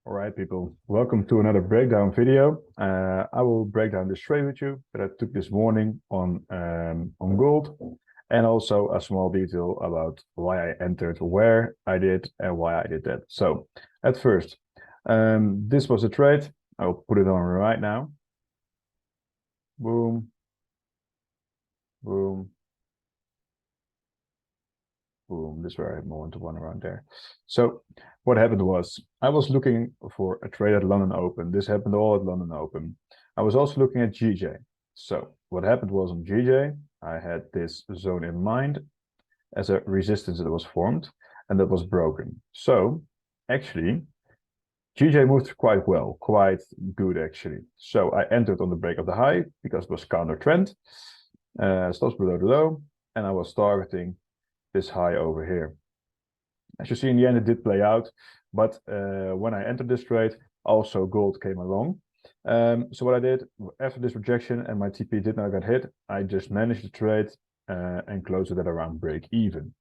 All right, people, welcome to another breakdown video. I will break down this trade with you that I took this morning on gold, and also a small detail about why I entered where I did and why I did that. So at first, this was a trade. I'll put it on right now. Boom, boom, boom. This is where I had more into one around there. So what happened was I was looking for a trade at London Open. This happened all at London Open. I was also looking at GJ. So what happened was on GJ, I had this zone in mind as a resistance that was formed and that was broken. So actually, GJ moved quite well, quite good actually. So I entered on the break of the high because it was counter trend, stops below the low, and I was targeting this high over here. As you see, in the end, it did play out, but when I entered this trade, also gold came along. So what I did after this rejection and my TP did not get hit, I just managed the trade and closed it at around break even.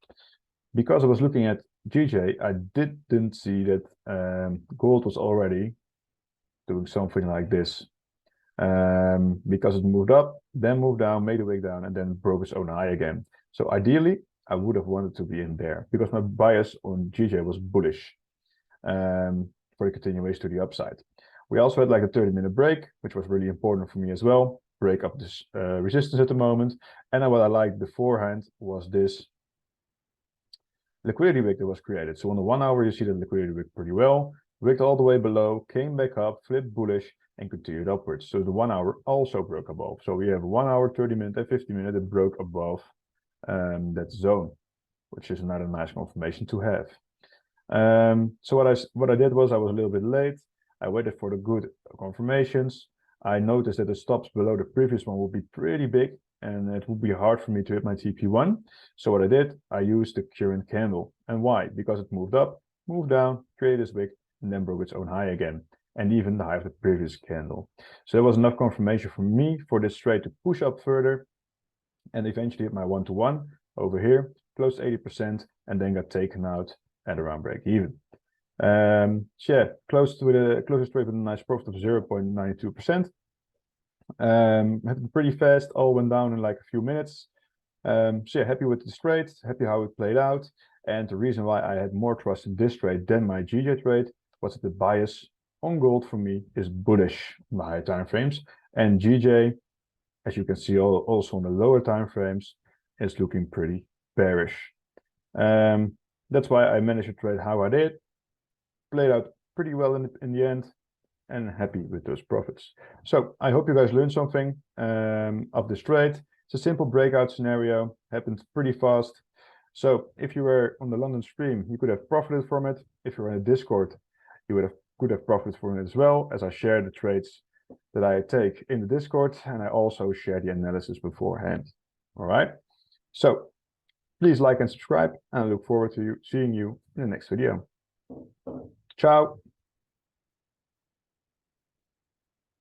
Because I was looking at GJ, I didn't see that gold was already doing something like this. Because it moved up, then moved down, made a wick down, and then broke its own high again. So ideally, I would have wanted to be in there because my bias on GJ was bullish for a continuation to the upside. We also had like a 30-minute break, which was really important for me as well. Break up this resistance at the moment. And what I liked beforehand was this liquidity wick that was created. So on the 1 hour, you see that liquidity wick pretty well. Wicked all the way below, came back up, flipped bullish, and continued upwards. So the 1 hour also broke above. So we have 1 hour, 30-minute, and 50-minute that broke above that zone, which is another nice confirmation to have. So what I did was I was a little bit late. I waited for the good confirmations. I noticed that the stops below the previous one would be pretty big, and it would be hard for me to hit my TP1. So what I did, I used the current candle. And why? Because it moved up, moved down, created this wick, and then broke its own high again, and even the high of the previous candle. So there was enough confirmation for me for this trade to push up further and eventually hit my 1-to-1 over here, close to 80%, and then got taken out at around break even. So yeah, closest trade with a nice profit of 0.92%. Happened pretty fast, all went down in like a few minutes. So yeah, happy with this trade, happy how it played out. And the reason why I had more trust in this trade than my GJ trade was that the bias on gold for me is bullish in the higher time frames, and GJ, as you can see also on the lower time frames, is looking pretty bearish. That's why I managed to trade how I did. Played out pretty well in the end, and happy with those profits. So I hope you guys learned something of this trade. It's a simple breakout scenario, happened pretty fast. So if you were on the London stream, you could have profited from it. If you were in a Discord, you could have profited from it as well, as I share the trades that I take in the Discord, and I also share the analysis beforehand. All right. So please like and subscribe, and I look forward to seeing you in the next video. Ciao.